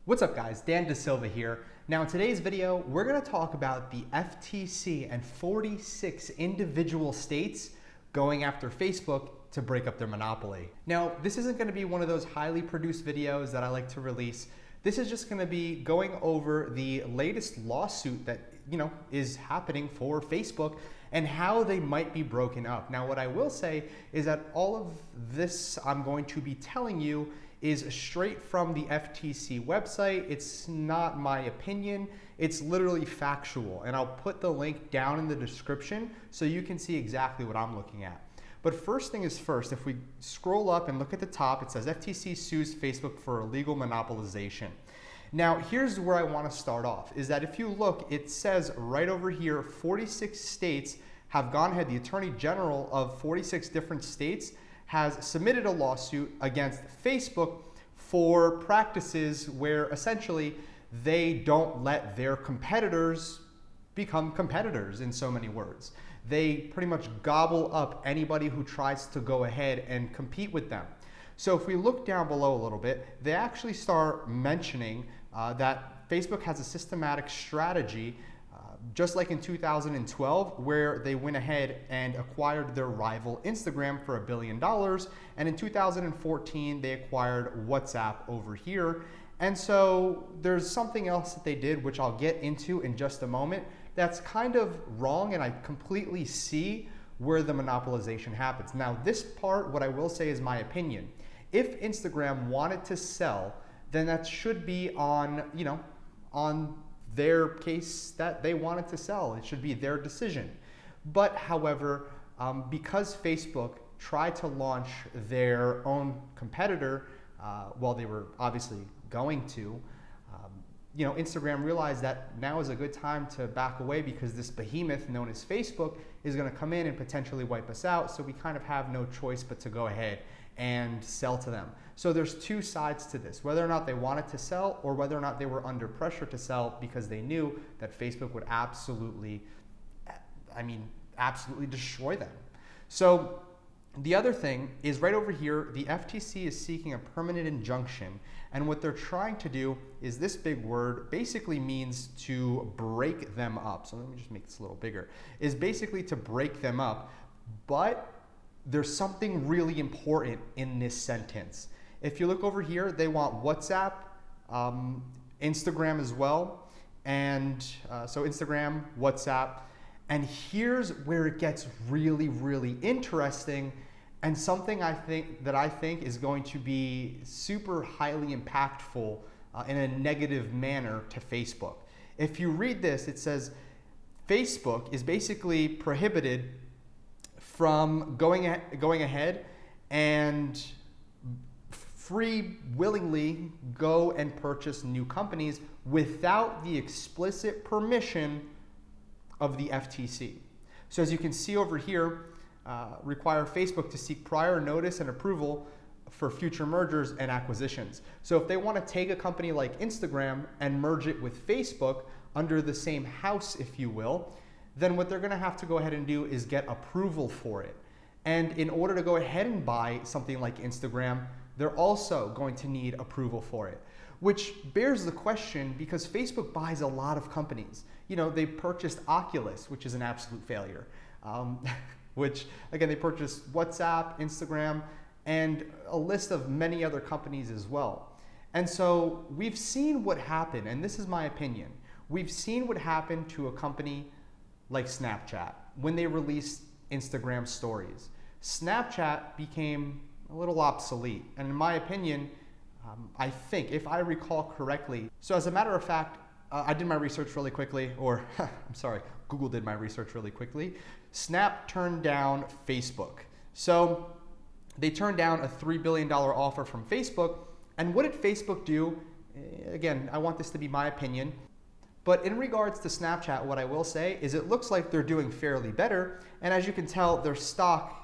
What's up guys, Dan DeSilva here. Now in today's video, we're gonna talk about the FTC and 46 individual states going after Facebook to break up their monopoly. Now, this isn't gonna be one of those highly produced videos that I like to release. This is just gonna be going over the latest lawsuit that is happening for Facebook and how they might be broken up. Now, what I will say is that all of this I'm going to be telling you is straight from the FTC website. It's not my opinion, it's literally factual. And I'll put the link down in the description so you can see exactly what I'm looking at. But first thing is first, if we scroll up and look at the top, it says FTC sues Facebook for illegal monopolization. Now, here's where I want to start off, is that if you look, it says right over here, 46 states have gone ahead. The Attorney General of 46 different states has submitted a lawsuit against Facebook for practices where essentially they don't let their competitors become competitors, in so many words. They pretty much gobble up anybody who tries to go ahead and compete with them. So if we look down below a little bit, they actually start mentioning that Facebook has a systematic strategy just like in 2012, where they went ahead and acquired their rival Instagram for $1 billion. And in 2014, they acquired WhatsApp over here. And so there's something else that they did, which I'll get into in just a moment, that's kind of wrong, and I completely see where the monopolization happens. Now, this part, what I will say is my opinion. If Instagram wanted to sell, then that should be on, on their case that they wanted to sell. It should be their decision. But however, because Facebook tried to launch their own competitor, while they were obviously going to, Instagram realized that now is a good time to back away because this behemoth known as Facebook is going to come in and potentially wipe us out. So we kind of have no choice but to go ahead and sell to them. So there's two sides to this, whether or not they wanted to sell or whether or not they were under pressure to sell because they knew that Facebook would absolutely destroy them. So the other thing is right over here, the FTC is seeking a permanent injunction. And what they're trying to do is this big word basically means to break them up. So let me just make this a little bigger, is basically to break them up. But there's something really important in this sentence. If you look over here, they want WhatsApp, Instagram as well, and so Instagram, WhatsApp, and here's where it gets really, really interesting, and something I think is going to be super highly impactful in a negative manner to Facebook. If you read this, it says Facebook is basically prohibited from going ahead and willingly go and purchase new companies without the explicit permission of the FTC. So as you can see over here, require Facebook to seek prior notice and approval for future mergers and acquisitions. So if they want to take a company like Instagram and merge it with Facebook under the same house, if you will, then what they're going to have to go ahead and do is get approval for it. And in order to go ahead and buy something like Instagram, they're also going to need approval for it, which bears the question because Facebook buys a lot of companies. They purchased Oculus, which is an absolute failure, which again, they purchased WhatsApp, Instagram, and a list of many other companies as well. And so we've seen what happened, and this is my opinion. We've seen what happened to a company like Snapchat when they released Instagram stories. Snapchat became a little obsolete, and in my opinion, I think, if I recall correctly, so as a matter of fact, I did my research really quickly, or I'm sorry, Google did my research really quickly. Snap turned down Facebook. So they turned down a $3 billion offer from Facebook, and what did Facebook do? Again, I want this to be my opinion, but in regards to Snapchat, what I will say is it looks like they're doing fairly better, and as you can tell, their stock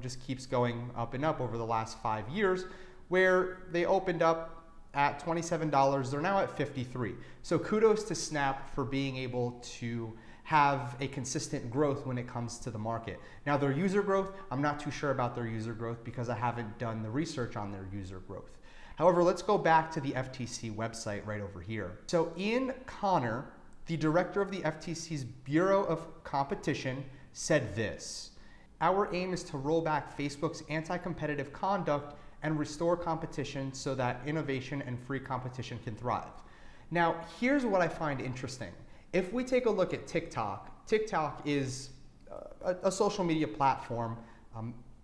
just keeps going up and up over the last 5 years, where they opened up at $27, they're now at $53. So kudos to Snap for being able to have a consistent growth when it comes to the market. Now their user growth, I'm not too sure about their user growth because I haven't done the research on their user growth. However, let's go back to the FTC website right over here. So Ian Connor, the director of the FTC's Bureau of Competition, said this: "Our aim is to roll back Facebook's anti-competitive conduct and restore competition so that innovation and free competition can thrive." Now, here's what I find interesting. If we take a look at TikTok, TikTok is a social media platform,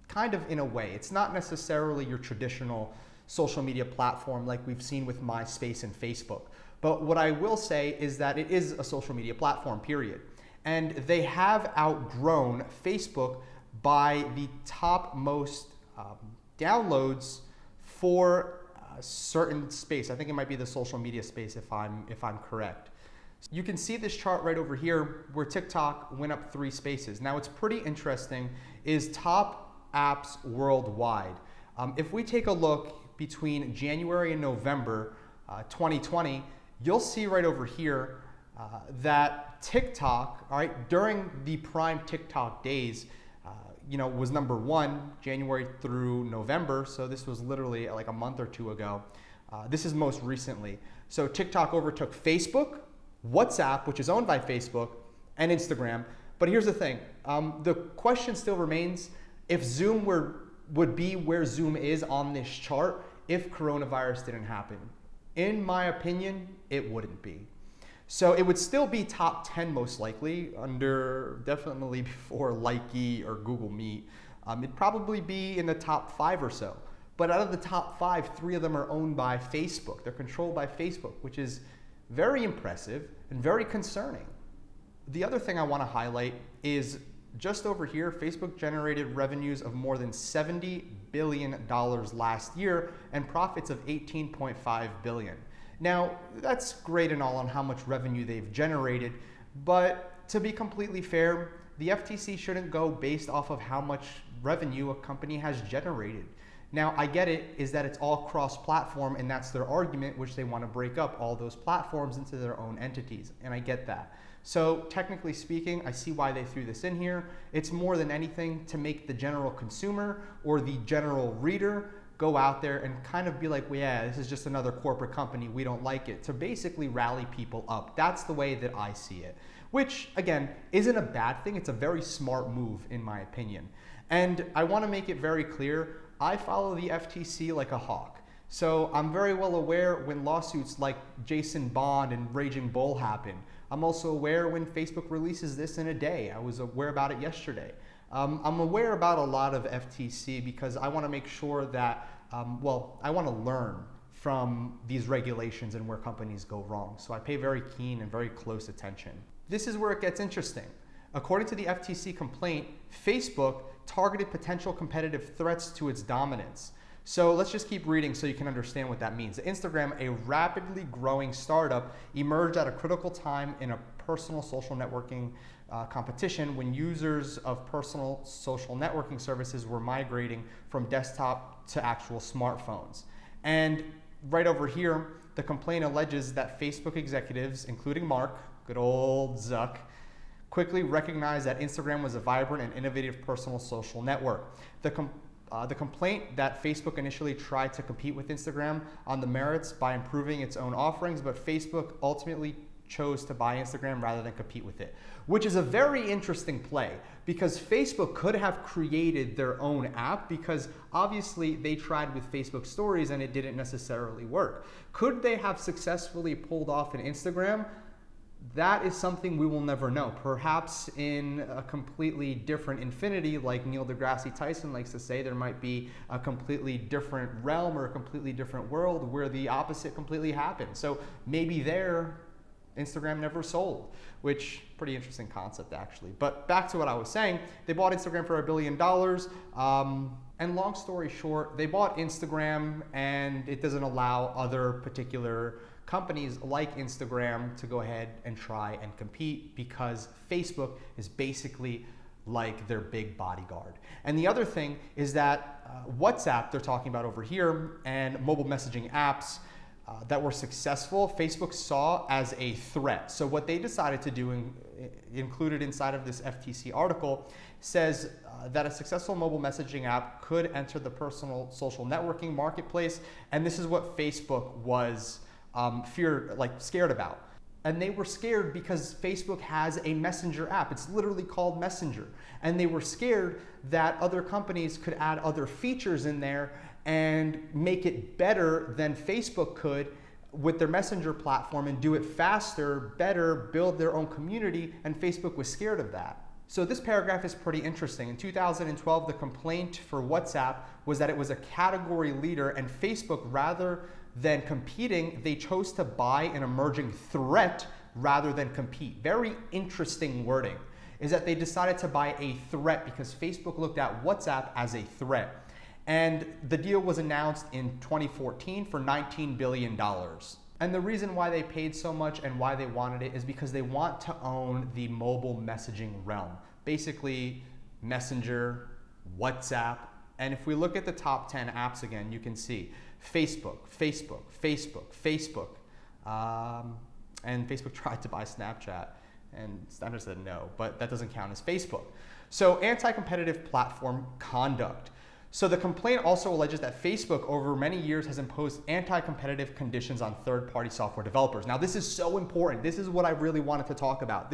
kind of in a way. It's not necessarily your traditional social media platform like we've seen with MySpace and Facebook. But what I will say is that it is a social media platform, period. And they have outgrown Facebook by the top most downloads for a certain space. I think it might be the social media space if I'm correct. You can see this chart right over here where TikTok went up 3 spaces. Now, what's pretty interesting is top apps worldwide. If we take a look between January and November 2020, you'll see right over here that TikTok, all right, during the prime TikTok days, was number 1 January through November. So this was literally like a month or 2 ago. This is most recently. So TikTok overtook Facebook, WhatsApp, which is owned by Facebook, and Instagram. But here's the thing. The question still remains, if Zoom would be where Zoom is on this chart if coronavirus didn't happen. In my opinion, it wouldn't be. So it would still be top 10 most likely, under definitely before Likey or Google Meet. It'd probably be in the top 5 or so. But out of the top 5, 3 of them are owned by Facebook. They're controlled by Facebook, which is very impressive and very concerning. The other thing I want to highlight is just over here, Facebook generated revenues of more than $70 billion last year and profits of $18.5 billion. Now, that's great and all on how much revenue they've generated, but to be completely fair, the FTC shouldn't go based off of how much revenue a company has generated. Now, I get it, is that it's all cross-platform, and that's their argument, which they want to break up all those platforms into their own entities, and I get that. So technically speaking, I see why they threw this in here. It's more than anything to make the general consumer or the general reader go out there and kind of be like, well, yeah, this is just another corporate company, we don't like it, to basically rally people up. That's the way that I see it, which again, isn't a bad thing. It's a very smart move in my opinion. And I want to make it very clear, I follow the FTC like a hawk. So I'm very well aware when lawsuits like Jason Bond and Raging Bull happen. I'm also aware when Facebook releases this in a day. I was aware about it yesterday. I'm aware about a lot of FTC because I want to make sure that, I want to learn from these regulations and where companies go wrong. So I pay very keen and very close attention. This is where it gets interesting. According to the FTC complaint, Facebook targeted potential competitive threats to its dominance. So let's just keep reading so you can understand what that means. Instagram, a rapidly growing startup, emerged at a critical time in a personal social networking competition when users of personal social networking services were migrating from desktop to actual smartphones. And right over here, the complaint alleges that Facebook executives, including Mark, good old Zuck, quickly recognized that Instagram was a vibrant and innovative personal social network. The complaint that Facebook initially tried to compete with Instagram on the merits by improving its own offerings, but Facebook ultimately chose to buy Instagram rather than compete with it, which is a very interesting play because Facebook could have created their own app because obviously they tried with Facebook Stories and it didn't necessarily work. Could they have successfully pulled off an Instagram? That is something we will never know. Perhaps in a completely different infinity, like Neil deGrasse Tyson likes to say, there might be a completely different realm or a completely different world where the opposite completely happened. So maybe there, Instagram never sold, which pretty interesting concept actually. But back to what I was saying, they bought Instagram for $1 billion. And long story short, they bought Instagram and it doesn't allow other particular companies like Instagram to go ahead and try and compete because Facebook is basically like their big bodyguard. And the other thing is that WhatsApp, they're talking about over here, and mobile messaging apps that were successful, Facebook saw as a threat. So what they decided to do, included inside of this FTC article, says that a successful mobile messaging app could enter the personal social networking marketplace, and this is what Facebook was scared about. And they were scared because Facebook has a messenger app. It's literally called Messenger. And they were scared that other companies could add other features in there and make it better than Facebook could with their messenger platform and do it faster, better, build their own community, and Facebook was scared of that. So this paragraph is pretty interesting. In 2012, the complaint for WhatsApp was that it was a category leader, and Facebook, rather than competing, they chose to buy an emerging threat rather than compete. Very interesting wording is that they decided to buy a threat because Facebook looked at WhatsApp as a threat. And the deal was announced in 2014 for $19 billion. And the reason why they paid so much and why they wanted it is because they want to own the mobile messaging realm. Basically, Messenger, WhatsApp, and if we look at the top 10 apps again, you can see Facebook, and Facebook tried to buy Snapchat, and Snapchat said no, but that doesn't count as Facebook. So anti-competitive platform conduct. So the complaint also alleges that Facebook over many years has imposed anti-competitive conditions on third-party software developers. Now this is so important. This is what I really wanted to talk about.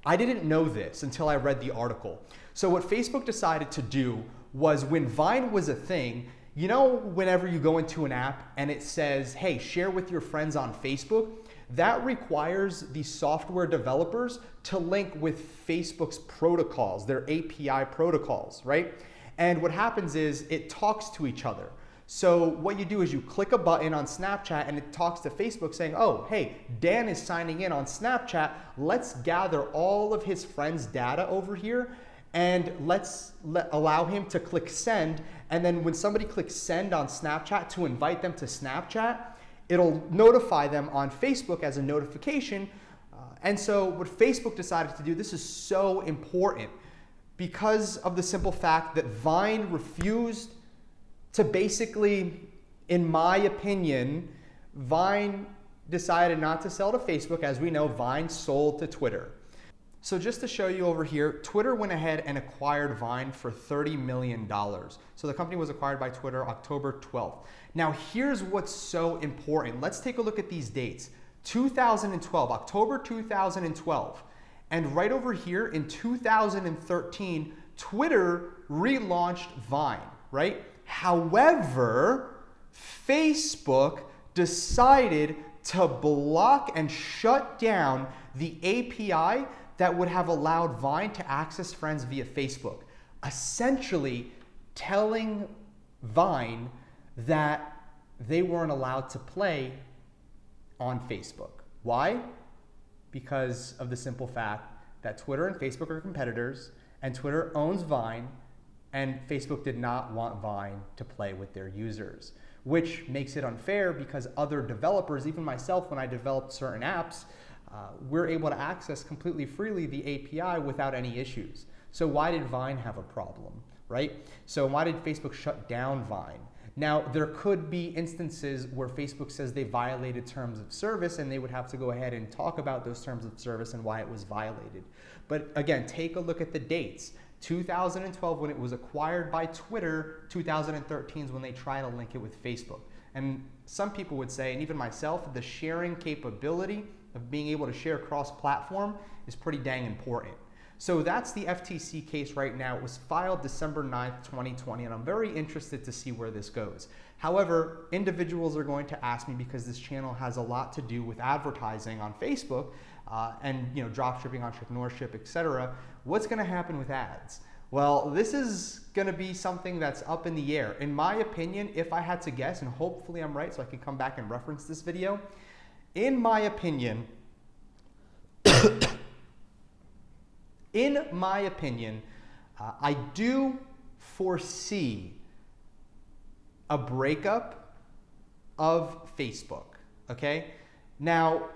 I didn't know this until I read the article. So what Facebook decided to do was, when Vine was a thing, you know, whenever you go into an app and it says, hey, share with your friends on Facebook, that requires the software developers to link with Facebook's protocols, their API protocols, right? And what happens is it talks to each other. So what you do is you click a button on Snapchat and it talks to Facebook saying, oh, hey, Dan is signing in on Snapchat. Let's gather all of his friends' data over here and let's allow him to click send. And then when somebody clicks send on Snapchat to invite them to Snapchat, it'll notify them on Facebook as a notification. And so what Facebook decided to do, this is so important because of the simple fact that Vine refused to basically, in my opinion, Vine decided not to sell to Facebook. As we know, Vine sold to Twitter. So just to show you over here, Twitter went ahead and acquired Vine for $30 million. So the company was acquired by Twitter October 12th. Now here's what's so important. Let's take a look at these dates. 2012, October 2012. And right over here in 2013, Twitter relaunched Vine, right? However, Facebook decided to block and shut down the API that would have allowed Vine to access friends via Facebook, essentially telling Vine that they weren't allowed to play on Facebook. Why? Because of the simple fact that Twitter and Facebook are competitors, and Twitter owns Vine, and Facebook did not want Vine to play with their users, which makes it unfair because other developers, even myself, when I developed certain apps, we're able to access completely freely the API without any issues. So why did Vine have a problem, right? So why did Facebook shut down Vine? Now, there could be instances where Facebook says they violated terms of service, and they would have to go ahead and talk about those terms of service and why it was violated. But again, take a look at the dates. 2012 when it was acquired by Twitter, 2013 is when they try to link it with Facebook. And some people would say, and even myself, the sharing capability of being able to share cross-platform is pretty dang important. So that's the FTC case right now. It was filed December 9th, 2020, and I'm very interested to see where this goes. However, individuals are going to ask me, because this channel has a lot to do with advertising on Facebook and dropshipping, entrepreneurship, etc. What's going to happen with ads? Well, this is going to be something that's up in the air. In my opinion, if I had to guess, and hopefully I'm right so I can come back and reference this video, in my opinion, I do foresee a breakup of Facebook, okay? Now,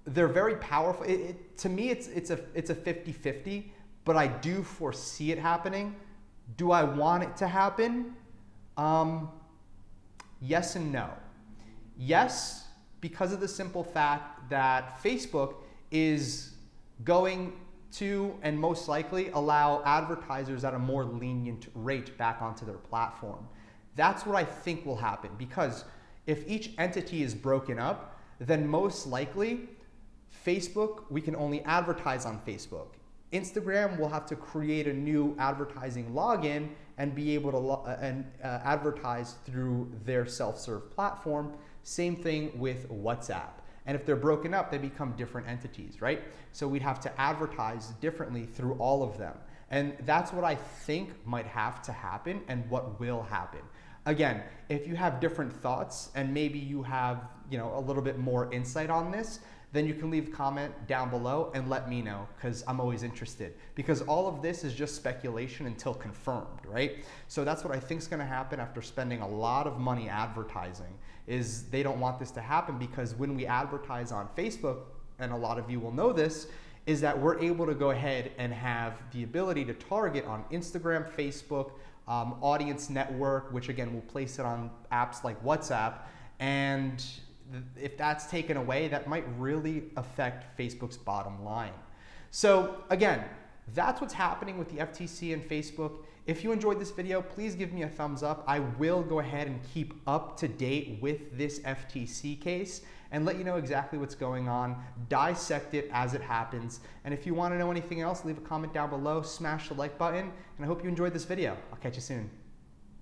they're very powerful. To me, it's a 50-50, but I do foresee it happening. Do I want it to happen? Yes and no. Yes, because of the simple fact that Facebook is going to, and most likely, allow advertisers at a more lenient rate back onto their platform. That's what I think will happen, because if each entity is broken up, then most likely Facebook, we can only advertise on Facebook. Instagram will have to create a new advertising login and be able to advertise through their self-serve platform. Same thing with WhatsApp. And if they're broken up, they become different entities, right? So we'd have to advertise differently through all of them. And that's what I think might have to happen and what will happen. Again, if you have different thoughts and maybe you have, a little bit more insight on this, then you can leave a comment down below and let me know, because I'm always interested. Because all of this is just speculation until confirmed, right? So that's what I think is gonna happen after spending a lot of money advertising, is they don't want this to happen, because when we advertise on Facebook, and a lot of you will know this, is that we're able to go ahead and have the ability to target on Instagram, Facebook, Audience Network, which again, will place it on apps like WhatsApp. And if that's taken away, that might really affect Facebook's bottom line. So again, that's what's happening with the FTC and Facebook. If you enjoyed this video, please give me a thumbs up. I will go ahead and keep up to date with this FTC case and let you know exactly what's going on, dissect it as it happens. And if you want to know anything else, leave a comment down below, smash the like button, and I hope you enjoyed this video. I'll catch you soon.